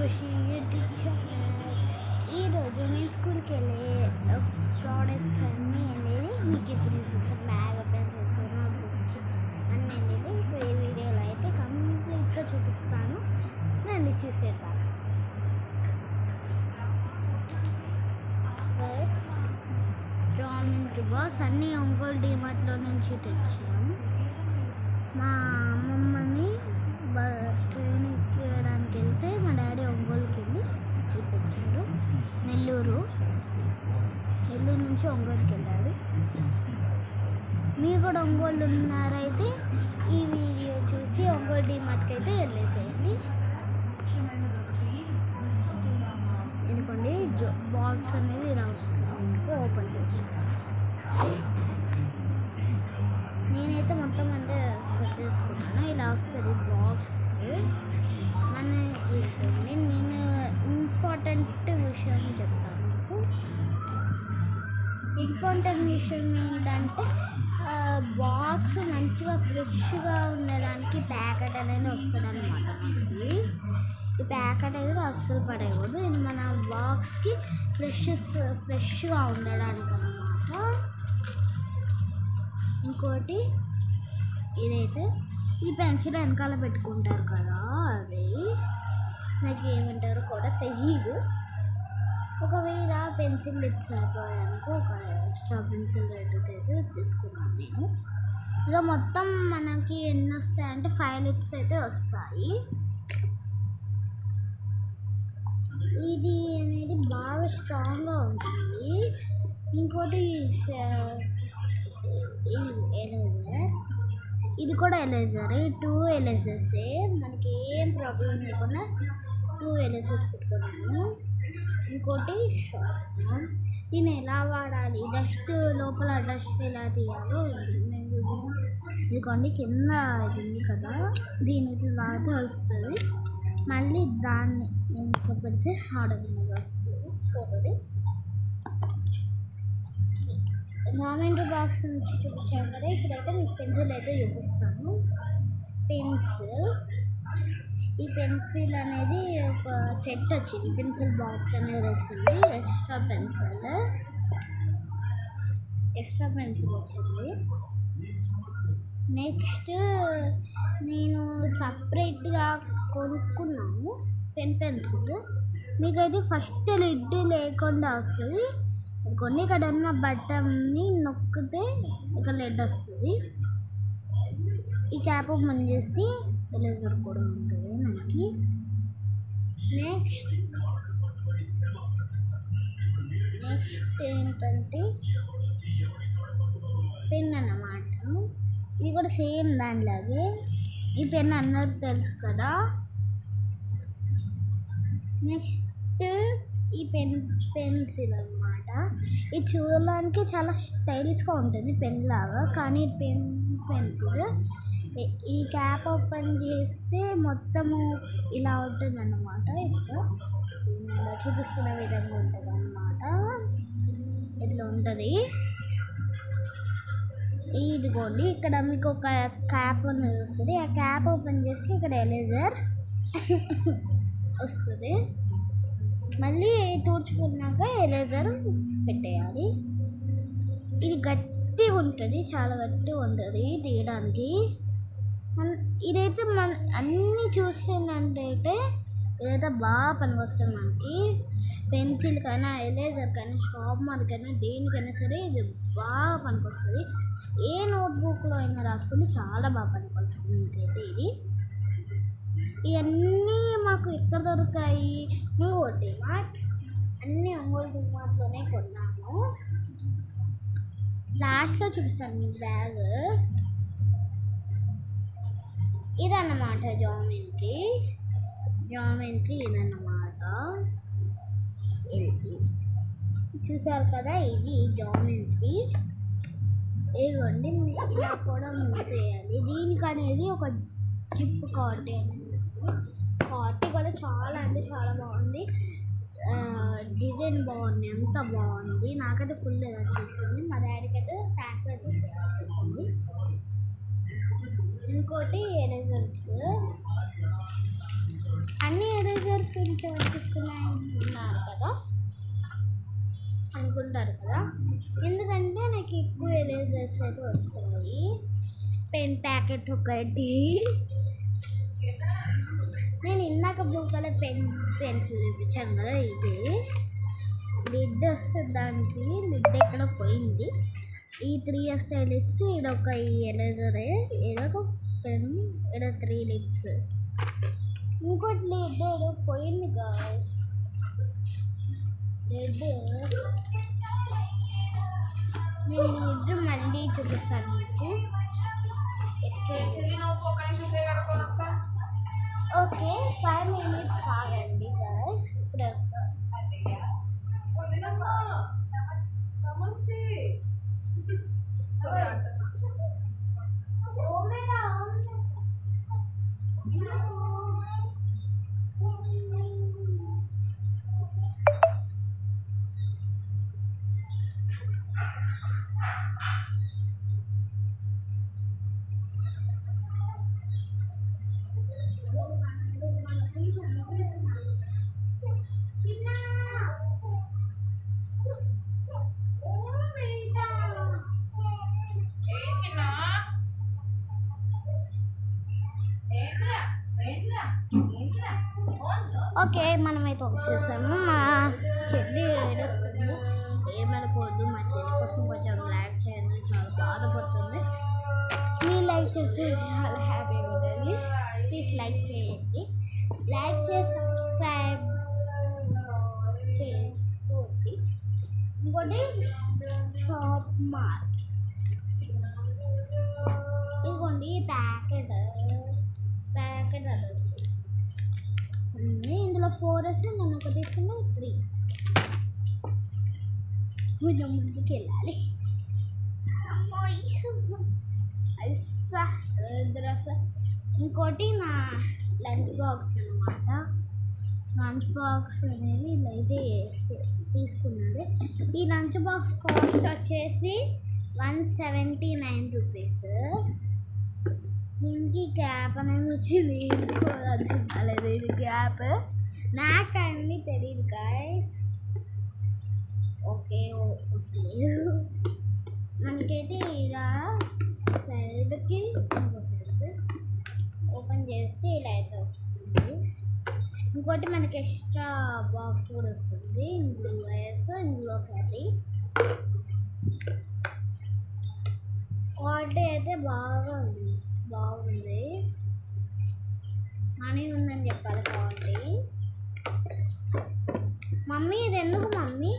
ఖుషి YouTube channel. ఈరోజు నేను స్కూల్కి వెళ్ళే ప్రోడక్ట్స్ అన్నీ అనేది మీకు ఇప్పుడు చూపిస్తాను. బ్యాగ్, పెన్సిల్స్, నోట్బుక్స్ అన్నీ అనేది ఇప్పుడు ఈ వీడియోలో అయితే కంప్లీట్గా చూపిస్తాను. రండి చూసేద్దాం. ఫస్ట్ జామెంట్రీ బాక్స్ అన్నీ ఒంగోలు డిమార్ట్లో నుంచి తెచ్చాము. మా అమ్మమ్మని ట్రైనింగ్ చేయడానికి వెళ్తే మా డాడీ ఒంగోలుకి వెళ్ళి తెచ్చాడు. నెల్లూరు నుంచి ఒంగోలుకి వెళ్ళాడు. మీరు కూడా ఒంగోలు ఉన్నారైతే ఈ వీడియో చూసి ఒంగోలు డిమార్ట్కి అయితే వెళ్ళేసేయండి. ఎందుకండి బాక్స్ అనేది ఇలా వస్తుంది, ఓపెన్ చేసి నేనైతే మొత్తం అంటే సెట్ చేసుకున్నాను. ఇలా వస్తుంది బాక్స్. నేను ఇంపార్టెంట్ విషయం చెప్తాను మీకు. ఇంపార్టెంట్ విషయం ఏంటంటే బాక్స్ మంచిగా ఫ్రెష్గా ఉండడానికి ప్యాకెట్ అనేది వస్తుంది అన్నమాట. మనకి ఈ ప్యాకెట్ అనేది అస్సలు పడేయకూడదు. ఇది మన బాక్స్కి ఫ్రెష్గా ఉండడానికి అన్నమాట. ఇంకోటి ఇదైతే ఇది పెన్సిల్ వెనకాల పెట్టుకుంటారు కదా, అది నాకు ఏమంటారో కూడా తెలియదు. ఒకవేళ పెన్సిల్ ఇచ్చాపోయానుకో ఒక ఎక్స్ట్రా పెన్సిల్ రెడ్ అయితే తీసుకున్నాను నేను. ఇక మొత్తం మనకి ఎన్ని వస్తాయంటే 5 లిప్స్ అయితే వస్తాయి. ఇది అనేది బాగా స్ట్రాంగ్గా ఉంటుంది. ఇంకోటి ఎరేజర్, ఇది కూడా ఎరేజర్. 2 ఎరేజర్సే, మనకి ఏం ప్రాబ్లం లేకుండా 2 ఎరేజర్స్ పెట్టుకున్నాను. ఇంకోటి షార్ప్నర్. దీన్ని ఎలా వాడాలి, డస్ట్ లోపల డస్ట్ ఎలా తీయాలో నేను చూపిస్తాను. ఇదిగోండి కింద ఇది ఉంది కదా, దీని ఇట్లా వస్తుంది. మళ్ళీ దాన్ని నేను పెడితే ఆడవిగా వస్తుంది, పోతుంది. జామెంట్రీ బాక్స్ నుంచి చూపించాను కదా, ఇప్పుడైతే మీకు పెన్సిల్ అయితే చూపిస్తాను. పెన్సిల్, ఈ పెన్సిల్ అనేది ఒక సెట్ వచ్చింది. పెన్సిల్ బాక్స్ అనేది వస్తుంది. ఎక్స్ట్రా పెన్సిల్ వచ్చింది. నెక్స్ట్ నేను సపరేట్గా కొనుక్కున్నాను పెన్సిల్. మీకైతే ఫస్ట్ లిడ్ లేకుండా వస్తుంది. కొన్ని ఇక్కడ ఉన్న బటన్ని నొక్కితే ఇక్కడ లెడ్ వస్తుంది. ఈ క్యాప్ ఓపెన్ చేసి ఎరేజర్ కూడా ఉంటుంది మనకి. నెక్స్ట్ ఏంటంటే పెన్ అన్నమాట. ఇది కూడా సేమ్ దానిలాగే. ఈ పెన్ అందరికి తెలుసు కదా. నెక్స్ట్ ఈ పెన్సిల్ అన్నమాట. ఇది చూడడానికి చాలా స్టైలిష్గా ఉంటుంది పెన్ లాగా, కానీ పెన్సిల్ ఈ క్యాప్ ఓపెన్ చేస్తే మొత్తము ఇలా ఉంటుంది అన్నమాట. ఇట్లా చూపిస్తున్న విధంగా ఉంటుంది అన్నమాట. ఇట్లా ఉంటుంది. ఇదిగోండి ఇక్కడ మీకు ఒక క్యాప్ అనేది వస్తుంది. ఆ క్యాప్ ఓపెన్ చేసి ఇక్కడ ఎరేజర్ వస్తుంది. మళ్ళీ తుడుచుకున్నాక ఎరేజర్ పెట్టేయాలి. ఇది గట్టిగా ఉంటుంది, చాలా గట్టిగా ఉంటుంది తీయడానికి. ఇదైతే అన్నీ చూస్తుందంటే ఇదైతే బాగా పనికొస్తుంది మనకి. పెన్సిల్ కైనా, ఎరేజర్ కైనా, షార్ప్నర్ కైనా, దేనికైనా సరే ఇది బాగా పనికొస్తుంది. ఏ నోట్బుక్లో అయినా రాసుకుంటే చాలా బాగా పనికొస్తుంది మీకైతే ఇది. ఇవన్నీ మాకు ఎక్కడ దొరుకుతాయి? ఒంగోలు డిమార్ట్. అన్నీ ఒంగోలు డిమార్ట్లోనే కొన్నాను. లాస్ట్లో చూపిస్తాను మీ బ్యాగ్. ఇదన్నమాట జామెంట్రీ ఇదన్నమాట. చూసారు కదా, ఇది జామెంట్రీ. ఇదిగోండి ఇలా కూడా మూసేయాలి. దీనికి అనేది ఒక జిప్ కార్టీ అనేది కార్టీ కూడా చాలా అంటే చాలా బాగుంది. డిజైన్ బాగుంది, ఎంత బాగుంది. నాకైతే ఫుల్ నచ్చేసింది. మా డాడీకి అయితే ట్రాన్స్ఫర్ చేసేస్తుంది. ఇంకోటి ఎరేజర్స్. అన్ని ఎరేజర్స్ ఇంత కనిపిస్తున్నాయి అనుకుంటారు కదా, ఎందుకంటే నాకు ఎక్కువ ఎరేజర్స్ అయితే వస్తున్నాయి. పెన్ ప్యాకెట్ ఒకటి, నేను ఇందాక బ్లూ కలర్ పెన్సిల్ చూపించాను కదా, ఇది లిడ్ వస్తుంది. దానికి లిడ్ ఎక్కడ పోయింది. ఈ 3 వస్తాయి లిడ్స్, ఈడొక ఈ ఎరేజరే, ఏడొక పెన్, ఈడ 3 లిడ్స్. ఇంకోటి లిడ్ ఏదో పోయింది గాయ్స్. లిడ్ నేను లిడ్ మళ్ళీ చూపిస్తాను మీకు. ఓకే 5 minutes ఆగండి గాయ్స్, ఇప్పుడే వస్తాను. ఓకే మనమైతే వచ్చేసాము. మా చెల్లి ఏడుస్తుంది, ఏమనుకోవద్దు. మా చెల్లి కోసం కొంచెం లైక్ చేయండి, చాలా బాధపడుతుంది. మీరు లైక్ చేస్తే చాలా హ్యాపీగా ఉంటుంది. ప్లీజ్ లైక్ చేయండి, లైక్ చేసి సబ్స్క్రైబ్ చేయండి. ఇంకోటి షాప్ మార్క్, ఇదిగోండి ప్యాకెట్ అది ఇందులో 4 వస్తే నేను ఒక తీసుకున్నా 3. కొంచెం ముందుకు వెళ్ళాలి. ఇంకోటి నా లంచ్ బాక్స్ అనమాట. లంచ్ బాక్స్ అనేది ఇలా అయితే తీసుకున్నాడు. ఈ లంచ్ బాక్స్ కాస్ట్ వచ్చేసి 179 రూపీస్. దీనికి క్యాప్ అనేది వచ్చింది, ఎందుకో అర్థం కాలేదు. ఇది క్యాప్ నాకు అన్నీ తెలియదు గాయస్. ఓకే వస్తలేదు మనకైతే. ఇలా సైడ్కి ఇంకో సైడ్ ఓపెన్ చేస్తే ఇలా అయితే వస్తుంది. ఇంకోటి మనకి ఎక్స్ట్రా బాక్స్ కూడా వస్తుంది. ఇందులో వైర్స్, ఇందులో కర్రీ. క్వాలిటీ అయితే బాగుంది. మనీ ఉందని చెప్పాలి క్వాలిటీ. మమ్మీ ఇది ఎందుకు మమ్మీ?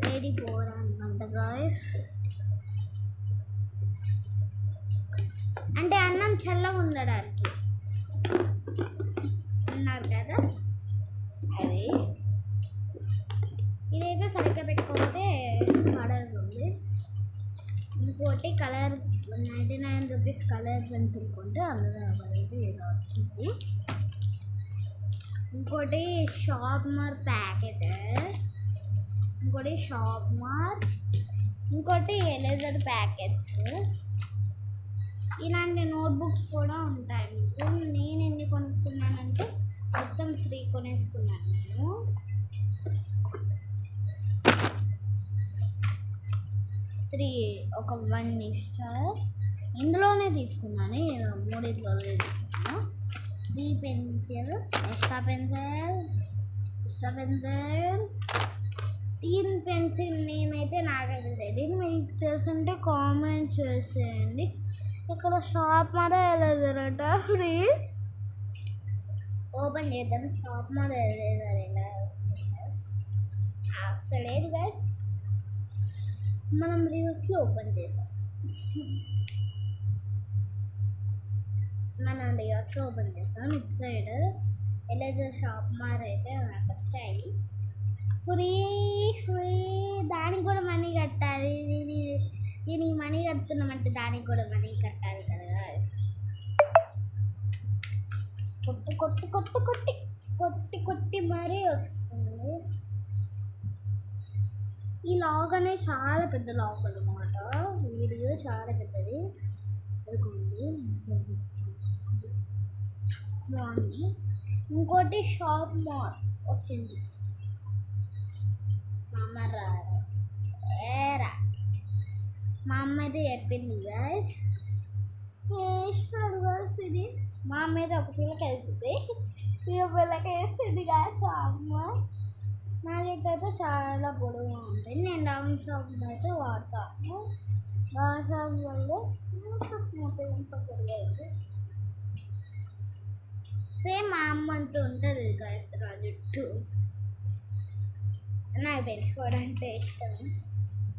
వేడి పోరాంట గాయస్. అంటే అన్నం చల్లగా ఉండడానికి ఉన్నారు కదా, అది ఇదైతే సరిగ్గా పెట్టుకోకపోతే పడుతుంది. ఇంకోటి కలర్ 99 రూపీస్ కలర్ పెన్సిల్ కొంటే అందులో అయితే ఇలా వచ్చింది. ఇంకోటి షార్ప్నర్ ప్యాకెట్, ఇంకోటి షార్ప్నర్, ఇంకోటి ఎరేజర్ ప్యాకెట్స్. ఇలాంటి నోట్బుక్స్ కూడా ఉంటాయి మీకు. నేను ఎన్ని కొనుక్కున్నానంటే మొత్తం 3 కొనేసుకున్నాను నేను. ఒక 1 స్టార్ ఇందులోనే తీసుకున్నాను. 3 తీసుకున్నాను. 3 పెన్సిల్, ఎక్స్ట్రా పెన్సిల్, 3 పెన్సిల్ నేమైతే నాకైతే తెలియదు. మీకు తెలుసుంటే కామెంట్ చేసేయండి. ఇక్కడ షాప్ మీద వెళ్ళదరట ఫ్రీ. ఓపెన్ చేద్దాం. షాప్ మీద వెళ్ళేదారు ఎలా వస్తుంది అసలేదు గైస్. మనం రివ్యూస్లో ఓపెన్ చేసాం. ఇటు సైడ్ ఎరేజర్ షాప్ మార్ అయితే నాకు వచ్చాయి ఫ్రీ. దానికి కూడా మనీ కట్టాలి. దీనికి మనీ కడుతున్నామంటే దానికి కూడా మనీ కట్టాలి కదా. కొట్టి మరీ వస్తుంది. ఈ లాగ్ అనేది చాలా పెద్ద లాగ్ అన్నమాట. వీడియో చాలా పెద్దది. బాగుంది. ఇంకోటి షాప్ మాల్ వచ్చింది. మా అమ్మ ఏరా మా అమ్మ అయితే చెప్పింది గాయస్. గాయస్ ఇది మా అమ్మ అయితే ఒక పిల్లకి వేస్తుంది, ఈ పిల్లకి వేస్తుంది గాయస్. మా అమ్మ నా జుట్టు అయితే చాలా పొడవుగా ఉంటుంది. నేను డౌన్ షాప్ అయితే వాడతాను. డౌన్ షాప్ వల్ల స్మూత్గా పొడిగైంది. సేమ్ మా అమ్మ అంతా ఉంటుంది గాయస్ నా జుట్టు. నాకు పెంచుకోవడానికి ఇష్టం.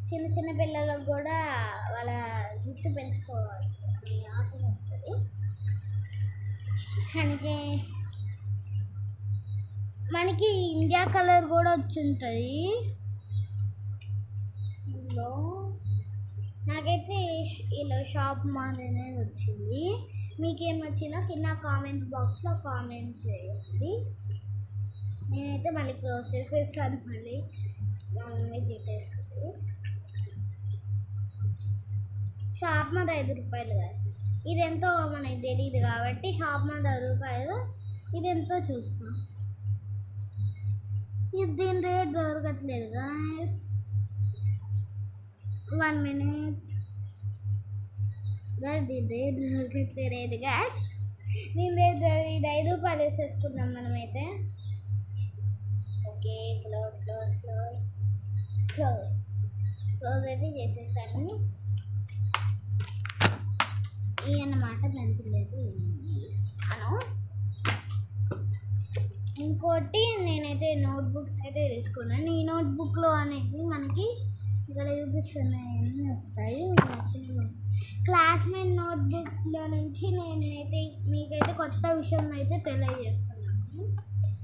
చిన్న చిన్న పిల్లలకు కూడా వాళ్ళ జుట్టు పెంచుకోవాలి ఆశ వస్తుంది. మనకి ఇండియా కలర్ కూడా వచ్చి ఉంటుంది ఇందులో. నాకైతే ఇలా షాప్ మాల్ అనేది వచ్చింది. మీకేమొచ్చినా కింద కామెంట్ బాక్స్లో కామెంట్ చేయండి. నేనైతే మళ్ళీ క్లోజ్ చేసేస్తాను. మళ్ళీ మా మమ్మీ తిట్టేస్తుంది. షాప్ మాల్ 5 రూపాయలు కాదు, ఇదెంతో మనకి తెలియదు కాబట్టి షాప్ మాల్ 10 రూపాయలు. ఇదెంతో చూస్తాం. దీని రేట్ దొరకట్లేదు గాయస్. 1 minute. దీని రేట్ దొరకట్లేదు గాయస్. దీని రేట్ ఇది 5 రూపాయలు వేసేసుకుందాం మనమైతే. Okay, close close close close close అయితే చేసేస్తాను. ఈ అన్నమాట పెన్సిల్ అయితే ఇస్తాను. ఇంకోటి నేనైతే నోట్బుక్స్ అయితే తీసుకున్నాను. ఈ నోట్బుక్లో అనేవి మనకి ఇక్కడ చూపిస్తున్నాయని వస్తాయి. క్లాస్మేట్ నోట్బుక్లో నుంచి నేనైతే మీకైతే కొత్త విషయం అయితే తెలియజేస్తున్నాను.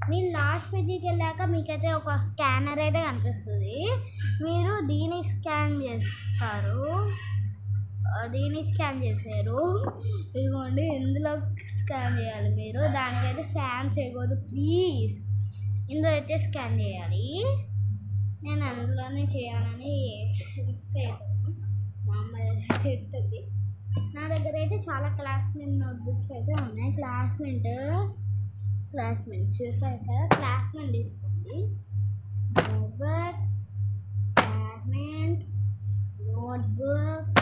మీరు లాస్ట్ పేజీకి వెళ్ళాక మీకైతే ఒక స్కానర్ అయితే కనిపిస్తుంది. మీరు దీన్ని స్కాన్ చేస్తారు. ఇదిగోండి, ఇందులో స్కాన్ చేయాలి. మీరు దానికైతే స్కాన్ చేయకూడదు ప్లీజ్. ఇందులో అయితే స్కాన్ చేయాలి. నేను అందులోనే చేయాలని ఫిక్స్ అవుతాను. మా అమ్మ తిట్టుద్ది. నా దగ్గర అయితే చాలా క్లాస్మేట్ నోట్బుక్స్ అయితే ఉన్నాయి. క్లాస్మేట్ చూసారు కదా, క్లాస్మేట్ తీసుకోండి. నోట్బుక్, క్లాస్మేట్, నోట్బుక్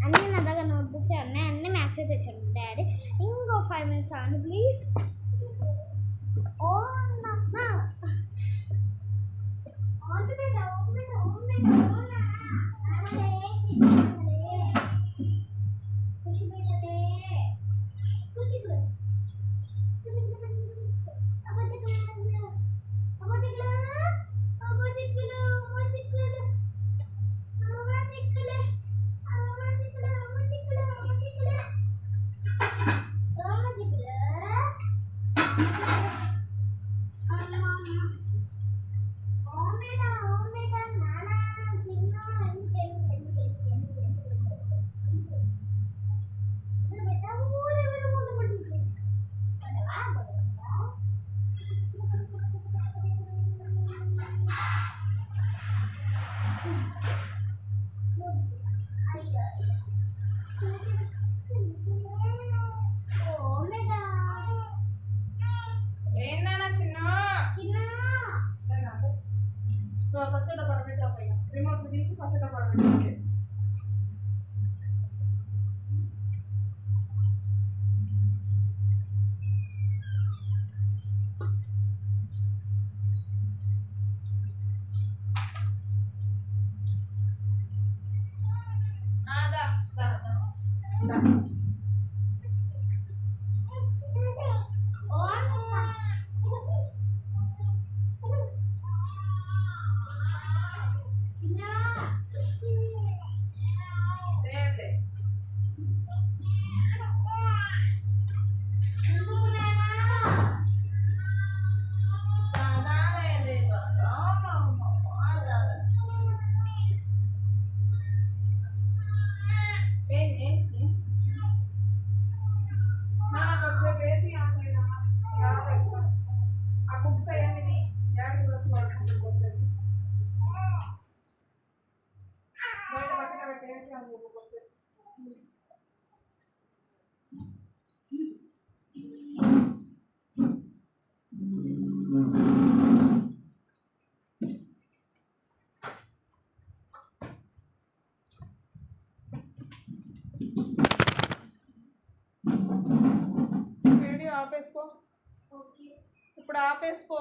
అన్నీ నా దగ్గర నోట్బుక్స్ ఉన్నాయి. అన్నీ మ్యాథ్స్ అయితే తెచ్చాను డాడీ. ఇంకో 5 minutes అవ్వండి ప్లీజ్. పచ్చడి పడబెట్టా పైన రిమోట్ తీసి పచ్చడి పడబెట్టాలి. బయట పక్కన పెట్టేసి అందుకు వీడియో ఆపేసుకో. ఇప్పుడు ఆపేసుకో.